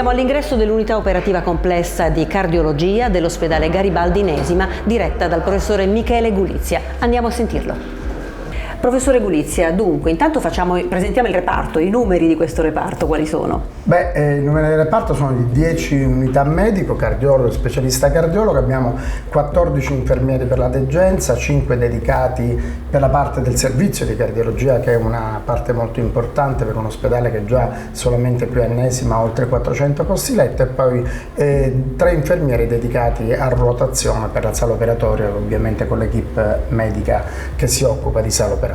Siamo all'ingresso dell'unità operativa complessa di cardiologia dell'ospedale Garibaldi Inesima, diretta dal professore Michele Gulizia. Andiamo a sentirlo. Professore Gulizia, dunque, intanto presentiamo il reparto, i numeri di questo reparto, quali sono? I numeri del reparto sono di 10 unità medico, cardiologo e specialista cardiologo, abbiamo 14 infermieri per la degenza, 5 dedicati per la parte del servizio di cardiologia, che è una parte molto importante per un ospedale che già solamente qui a Inesima ha oltre 400 posti letto, e poi 3 infermieri dedicati a ruotazione per la sala operatoria, ovviamente con l'equipe medica che si occupa di sala operatoria.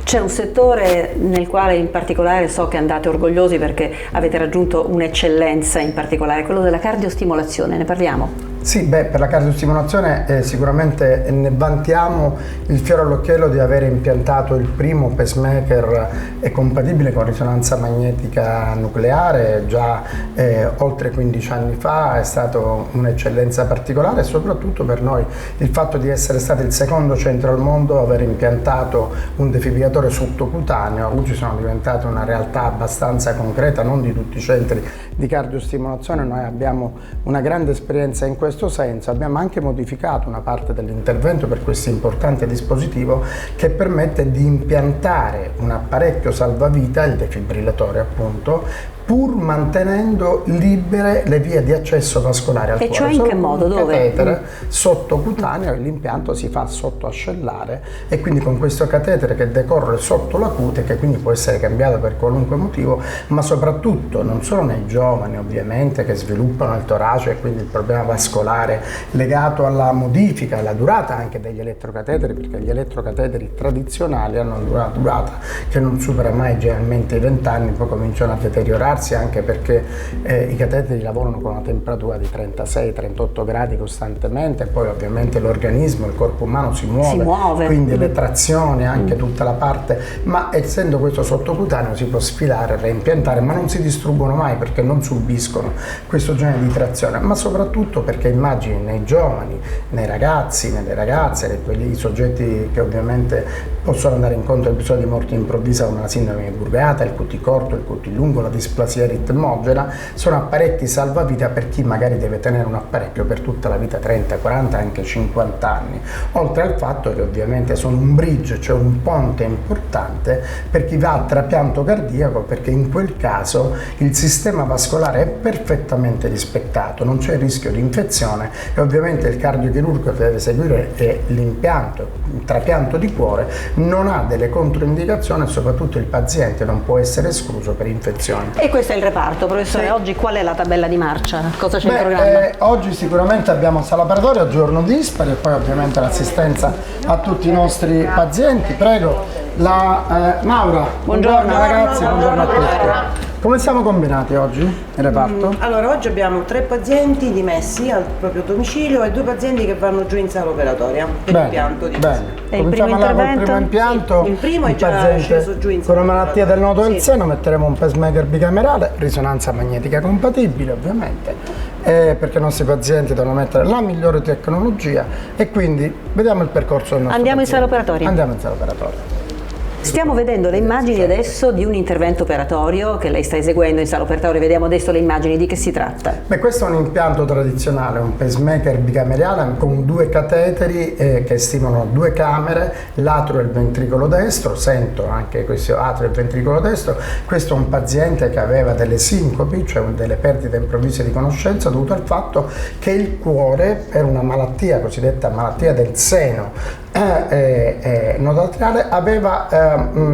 C'è un settore nel quale in particolare so che andate orgogliosi perché avete raggiunto un'eccellenza in particolare, quello della cardiostimolazione, ne parliamo? Sì, per la cardiostimolazione sicuramente ne vantiamo il fiore all'occhiello di aver impiantato il primo pacemaker compatibile con risonanza magnetica nucleare già oltre 15 anni fa. È stato un'eccellenza particolare, e soprattutto per noi il fatto di essere stato il secondo centro al mondo a aver impiantato un defibrillatore sottocutaneo. Oggi sono diventate una realtà abbastanza concreta, non di tutti i centri di cardiostimolazione. Noi abbiamo una grande esperienza in questo senso, abbiamo anche modificato una parte dell'intervento per questo importante dispositivo che permette di impiantare un apparecchio salvavita, il defibrillatore appunto, pur mantenendo libere le vie di accesso vascolare al cuore. E cioè in che modo? Dove? Catetere sottocutaneo, l'impianto si fa sottoascellare, e quindi con questo catetere che decorre sotto la cute, che quindi può essere cambiato per qualunque motivo, ma soprattutto non solo nei giovani ovviamente che sviluppano il torace e quindi il problema vascolare legato alla modifica e alla durata anche degli elettrocateteri, perché gli elettrocateteri tradizionali hanno una durata che non supera mai generalmente i 20 anni, poi cominciano a deteriorarsi, anche perché i cateteri lavorano con una temperatura di 36-38 gradi costantemente, e poi ovviamente l'organismo, il corpo umano si muove. Quindi le trazioni, anche tutta la parte, ma essendo questo sottocutaneo si può sfilare, reimpiantare, ma non si distruggono mai perché non subiscono questo genere di trazione, ma soprattutto perché immagini nei giovani, nei ragazzi, nelle ragazze, quei soggetti che ovviamente possono andare incontro a episodi di morte improvvisa come la sindrome di Brugata, il QT corto, il QT lungo, la displasia ritmogena, sono apparecchi salvavita per chi magari deve tenere un apparecchio per tutta la vita, 30, 40, anche 50 anni, oltre al fatto che ovviamente sono un bridge, cioè un ponte importante per chi va a trapianto cardiaco, perché in quel caso il sistema vascolare è perfettamente rispettato, non c'è rischio di infezione, e ovviamente il cardiochirurgo che deve seguire l'impianto, il trapianto di cuore, non ha delle controindicazioni, e soprattutto il paziente non può essere escluso per infezioni. E questo è il reparto, professore. Sì. Oggi qual è la tabella di marcia? Cosa c'è in programma? Oggi sicuramente abbiamo sala operatoria a giorno dispari, e poi ovviamente l'assistenza a tutti i nostri pazienti. Prego, Maura. Buongiorno ragazzi, buongiorno a tutti. Come siamo combinati oggi in reparto? Allora, oggi abbiamo 3 pazienti dimessi al proprio domicilio e 2 pazienti che vanno giù in sala operatoria per l'impianto di bene. E il primo intervento? Il primo impianto, sì, il primo è già sceso giù in con sala una malattia del nodo del sì. seno, metteremo un pacemaker bicamerale, risonanza magnetica compatibile ovviamente, perché i nostri pazienti devono mettere la migliore tecnologia, e quindi vediamo il percorso del nostro Andiamo paziente. in sala operatoria? Andiamo in sala operatoria. Stiamo vedendo le immagini adesso di un intervento operatorio che lei sta eseguendo in sala operatoria. Vediamo adesso le immagini. Di che si tratta? Questo è un impianto tradizionale, un pacemaker bicamerale con 2 cateteri che stimolano 2 camere, l'atrio e il ventricolo destro. Sento anche questo atrio e il ventricolo destro. Questo è un paziente che aveva delle sincopi, cioè delle perdite improvvise di conoscenza dovute al fatto che il cuore, per una malattia cosiddetta malattia del seno nodoarteriale,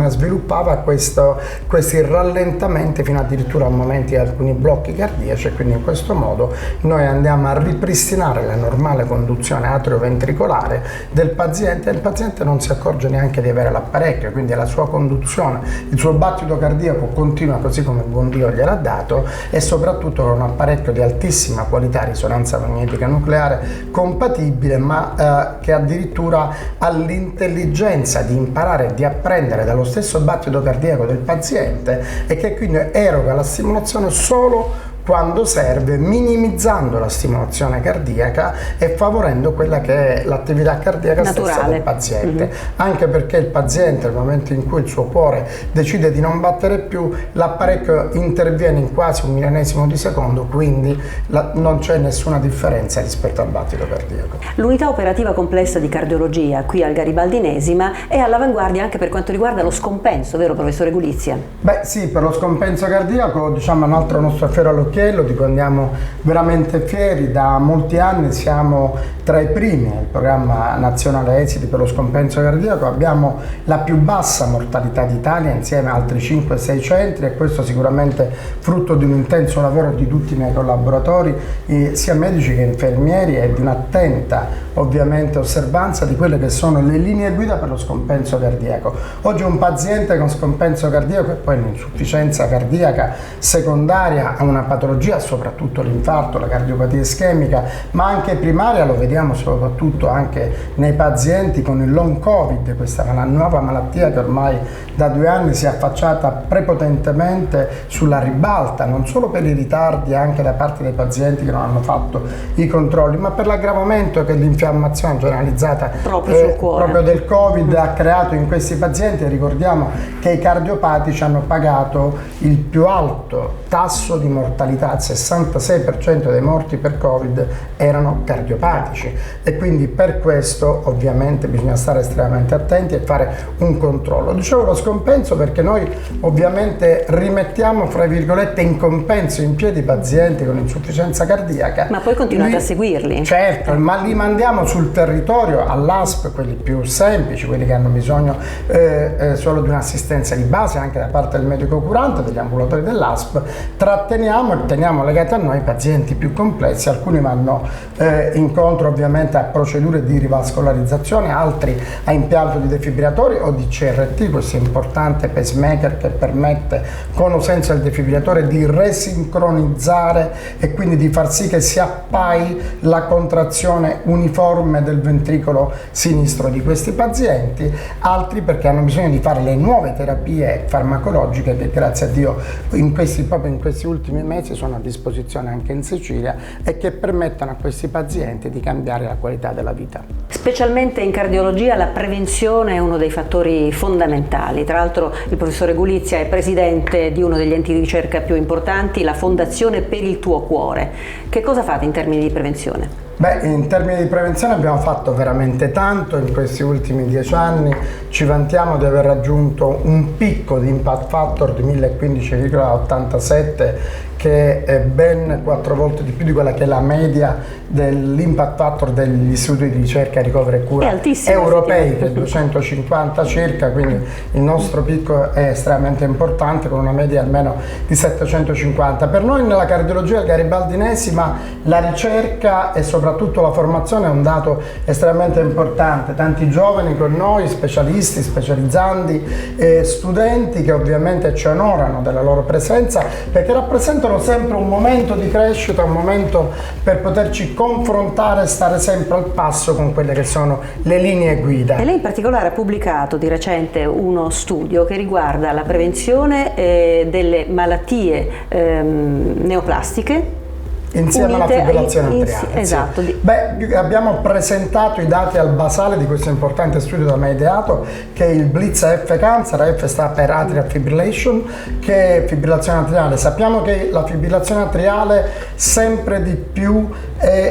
sviluppava questi rallentamenti fino addirittura a momenti di alcuni blocchi cardiaci, e quindi in questo modo noi andiamo a ripristinare la normale conduzione atrioventricolare del paziente, e il paziente non si accorge neanche di avere l'apparecchio, quindi la sua conduzione, il suo battito cardiaco continua così come il buon Dio gliel'ha dato, e soprattutto con un apparecchio di altissima qualità, risonanza magnetica nucleare compatibile, ma che addirittura ha l'intelligenza di imparare e di apprendere dallo stesso battito cardiaco del paziente, e che quindi eroga la stimolazione solo quando serve, minimizzando la stimolazione cardiaca e favorendo quella che è l'attività cardiaca stessa del paziente. Anche perché il paziente, nel momento in cui il suo cuore decide di non battere più, l'apparecchio interviene in quasi un millesimo di secondo, quindi non c'è nessuna differenza rispetto al battito cardiaco. L'unità operativa complessa di cardiologia qui al Garibaldi Inesima è all'avanguardia anche per quanto riguarda lo scompenso, vero professore Gulizia? Beh sì, per lo scompenso cardiaco, diciamo, un altro nostro fiore all'occhiello di cui andiamo veramente fieri. Da molti anni siamo tra i primi nel programma nazionale esiti per lo scompenso cardiaco, abbiamo la più bassa mortalità d'Italia insieme a altri 5-6 centri, e questo sicuramente frutto di un intenso lavoro di tutti i miei collaboratori, sia medici che infermieri, e di un'attenta ovviamente osservanza di quelle che sono le linee guida per lo scompenso cardiaco. Oggi un paziente con scompenso cardiaco e poi un'insufficienza cardiaca secondaria a una patologia, soprattutto l'infarto, la cardiopatia ischemica, ma anche primaria, lo vediamo soprattutto anche nei pazienti con il long covid, questa nuova malattia che ormai da 2 anni si è affacciata prepotentemente sulla ribalta, non solo per i ritardi anche da parte dei pazienti che non hanno fatto i controlli, ma per l'aggravamento che l'infiammazione generalizzata proprio del covid ha creato in questi pazienti. Ricordiamo che i cardiopatici hanno pagato il più alto tasso di mortalità, il 66% dei morti per covid erano cardiopatici, e quindi per questo ovviamente bisogna stare estremamente attenti e fare un controllo. Dicevo lo scompenso perché noi ovviamente rimettiamo fra virgolette in compenso in piedi i pazienti con insufficienza cardiaca. Ma poi continuate a seguirli? Certo, ma li mandiamo sul territorio all'ASP, quelli più semplici, quelli che hanno bisogno solo di un'assistenza di base anche da parte del medico curante, degli ambulatori dell'ASP. Tratteniamo e teniamo legati a noi i pazienti più complessi, alcuni vanno incontro ovviamente a procedure di rivascolarizzazione, altri a impianto di defibrillatori o di CRT, questo importante pacemaker che permette con o senza il defibrillatore di resincronizzare e quindi di far sì che si appai la contrazione uniforme del ventricolo sinistro di questi pazienti, altri perché hanno bisogno di fare le nuove terapie farmacologiche che grazie a Dio proprio in questi ultimi mesi sono a disposizione anche in Sicilia e che permettono a questi pazienti di cambiare la qualità della vita. Specialmente in cardiologia la prevenzione è uno dei fattori fondamentali. Tra l'altro il professore Gulizia è presidente di uno degli enti di ricerca più importanti, la Fondazione per il tuo cuore. Che cosa fate in termini di prevenzione? Beh, in termini di prevenzione abbiamo fatto veramente tanto in questi ultimi 10 anni, ci vantiamo di aver raggiunto un picco di impact factor di 1015,87, che è ben 4 volte di più di quella che è la media dell'impact factor degli istituti di ricerca, ricovero e cura europei, che è 250 circa, quindi il nostro picco è estremamente importante, con una media almeno di 750. Per noi nella cardiologia al Garibaldi Inesima la ricerca e soprattutto la formazione è un dato estremamente importante. Tanti giovani con noi, specialisti, specializzandi, studenti che ovviamente ci onorano della loro presenza, perché rappresentano sempre un momento di crescita, un momento per poterci confrontare e stare sempre al passo con quelle che sono le linee guida. E lei in particolare ha pubblicato di recente uno studio che riguarda la prevenzione delle malattie neoplastiche insieme alla fibrillazione atriale. Esatto. Sì. Beh, abbiamo presentato i dati al basale di questo importante studio da me ideato, che è il Blitz AF Cancer. AF sta per Atrial Fibrillation, che è fibrillazione atriale. Sappiamo che la fibrillazione atriale sempre di più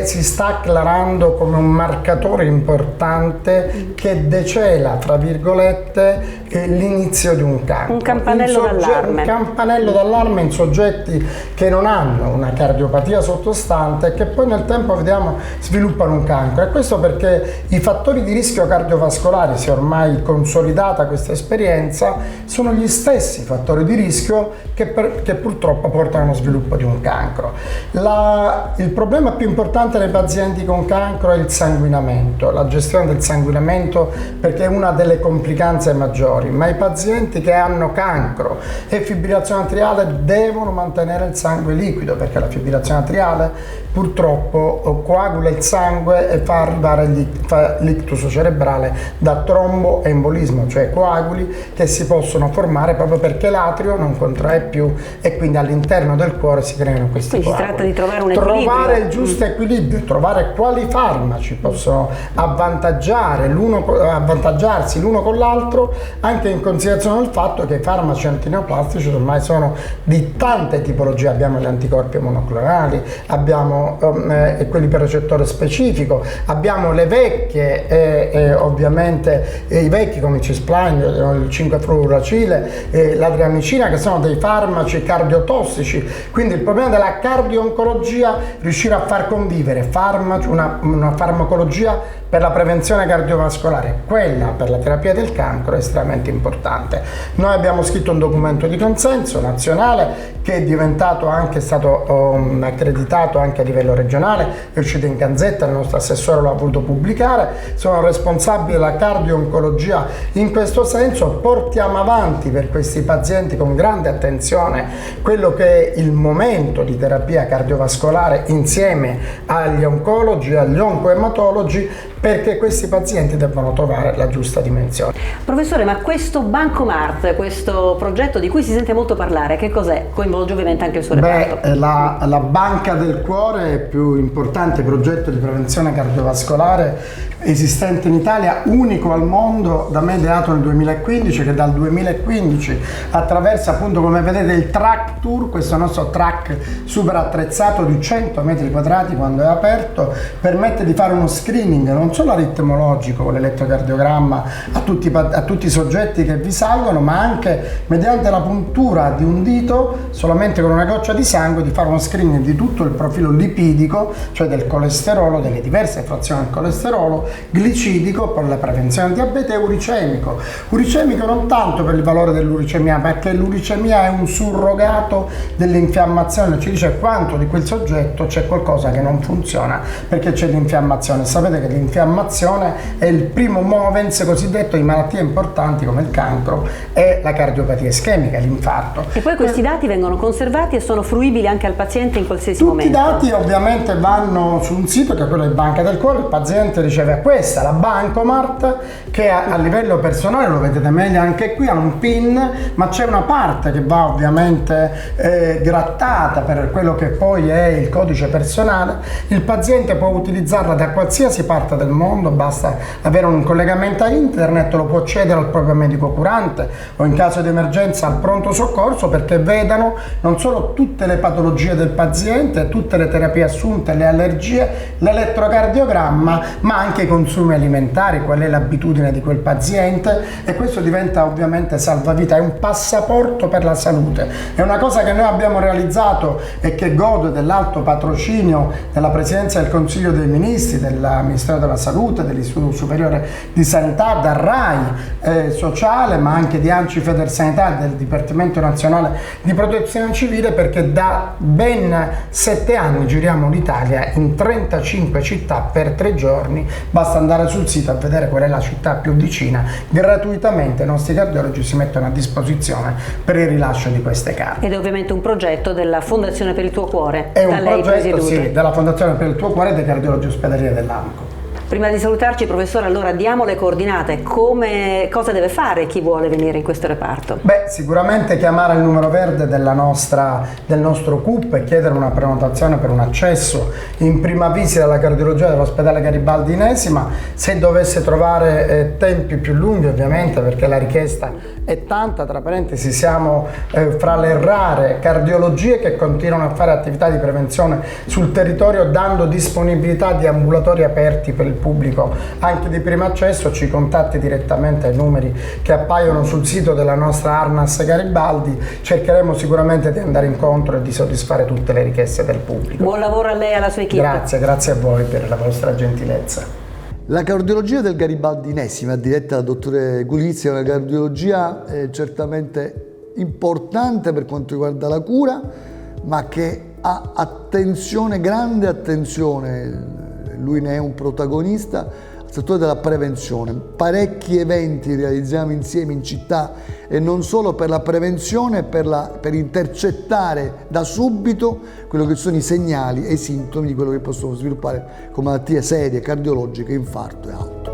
si sta acclarando come un marcatore importante che decela, fra virgolette, l'inizio di un cancro. Un campanello d'allarme. Un campanello d'allarme in soggetti che non hanno una cardiopatia sottostante e che poi nel tempo vediamo sviluppano un cancro. E questo perché i fattori di rischio cardiovascolari, se ormai consolidata questa esperienza, sono gli stessi fattori di rischio che purtroppo portano allo sviluppo di un cancro. Il problema più importante nei pazienti con cancro è il sanguinamento, la gestione del sanguinamento, perché è una delle complicanze maggiori, ma i pazienti che hanno cancro e fibrillazione atriale devono mantenere il sangue liquido, perché la fibrillazione atriale arteriale, purtroppo coagula il sangue e fa arrivare l'ictus cerebrale da tromboembolismo, cioè coaguli che si possono formare proprio perché l'atrio non contrae più e quindi all'interno del cuore si creano questi quindi coaguli. si tratta di trovare un equilibrio. Trovare il giusto equilibrio, trovare quali farmaci possono avvantaggiarsi l'uno con l'altro, anche in considerazione del fatto che i farmaci antineoplastici ormai sono di tante tipologie. Abbiamo gli anticorpi monoclonali, abbiamo quelli per recettore specifico, abbiamo le vecchie ovviamente i vecchi come il Cisplatin, il 5-fluoracile, l'adriamicina, che sono dei farmaci cardiotossici. Quindi il problema della cardio-oncologia è riuscire a far convivere una farmacologia per la prevenzione cardiovascolare, quella per la terapia del cancro è estremamente importante. Noi abbiamo scritto un documento di consenso nazionale che è diventato anche, è stato accreditato anche a livello regionale, è uscito in Gazzetta, il nostro assessore lo ha voluto pubblicare. Sono responsabile della cardio-oncologia in questo senso, portiamo avanti per questi pazienti con grande attenzione quello che è il momento di terapia cardiovascolare insieme agli oncologi, agli oncoematologi, perché questi pazienti devono trovare la giusta dimensione. Professore, ma questo Bancomart, questo progetto di cui si sente molto parlare, che cos'è? Coinvolge ovviamente anche il suo reparto. La Banca del Cuore è il più importante progetto di prevenzione cardiovascolare esistente in Italia, unico al mondo, da me ideato nel 2015, che dal 2015 attraverso appunto, come vedete, il track tour, questo nostro track super attrezzato di 100 metri quadrati quando è aperto, permette di fare uno screening non solo aritmologico con l'elettrocardiogramma a tutti i soggetti che vi salgono, ma anche mediante la puntura di un dito, solamente con una goccia di sangue, di fare uno screening di tutto il profilo lipidico, cioè del colesterolo, delle diverse frazioni del colesterolo, glicidico per la prevenzione del diabete, e uricemico. Uricemico non tanto per il valore dell'uricemia, perché l'uricemia è un surrogato dell'infiammazione, ci dice quanto di quel soggetto c'è qualcosa che non funziona perché c'è l'infiammazione. Sapete che l'infiammazione è il primo movens cosiddetto di malattie importanti come il cancro e la cardiopatia ischemica, l'infarto. E poi questi dati vengono conservati e sono fruibili anche al paziente in qualsiasi momento? Tutti i dati ovviamente vanno su un sito che è quello di Banca del Cuore, il paziente riceve questa, la Bancomart, che a livello personale, lo vedete meglio anche qui, ha un PIN, ma c'è una parte che va ovviamente grattata per quello che poi è il codice personale. Il paziente può utilizzarla da qualsiasi parte del mondo, basta avere un collegamento a internet, lo può cedere al proprio medico curante o in caso di emergenza al pronto soccorso, perché vedano non solo tutte le patologie del paziente, tutte le terapie assunte, le allergie, l'elettrocardiogramma, ma anche i consumi alimentari, qual è l'abitudine di quel paziente, e questo diventa ovviamente salvavita, è un passaporto per la salute. È una cosa che noi abbiamo realizzato e che gode dell'alto patrocinio della Presidenza del Consiglio dei Ministri, del Ministero della Salute, dell'Istituto Superiore di Sanità, da RAI Sociale, ma anche di ANCI Federsanità e del Dipartimento Nazionale di Protezione Civile, perché da ben 7 anni giriamo l'Italia in 35 città per 3 giorni. Basta andare sul sito a vedere qual è la città più vicina. Gratuitamente i nostri cardiologi si mettono a disposizione per il rilascio di queste carte. Ed è ovviamente un progetto della Fondazione per il Tuo Cuore. È un progetto, sì, della Fondazione per il Tuo Cuore e dei cardiologi ospedalieri dell'AMCO. Prima di salutarci, professore, allora diamo le coordinate. Cosa deve fare chi vuole venire in questo reparto? Sicuramente chiamare il numero verde del nostro CUP e chiedere una prenotazione per un accesso in prima visita alla cardiologia dell'ospedale Garibaldi Inesima. Se dovesse trovare tempi più lunghi, ovviamente, perché la richiesta è tanta, tra parentesi siamo fra le rare cardiologie che continuano a fare attività di prevenzione sul territorio, dando disponibilità di ambulatori aperti per il pubblico anche di primo accesso. Ci contatti direttamente ai numeri che appaiono sul sito della nostra Arnas Garibaldi. Cercheremo sicuramente di andare incontro e di soddisfare tutte le richieste del pubblico. Buon lavoro a lei e alla sua equipe. Grazie a voi per la vostra gentilezza. La cardiologia del Garibaldi Inesima, diretta dal dottore Gulizia, è una cardiologia certamente importante per quanto riguarda la cura, ma che ha attenzione, grande attenzione. lui ne è un protagonista, il settore della prevenzione. Parecchi eventi realizziamo insieme in città e non solo per la prevenzione, per intercettare da subito quello che sono i segnali e i sintomi di quello che possono sviluppare come malattie serie, cardiologiche, infarto e altro.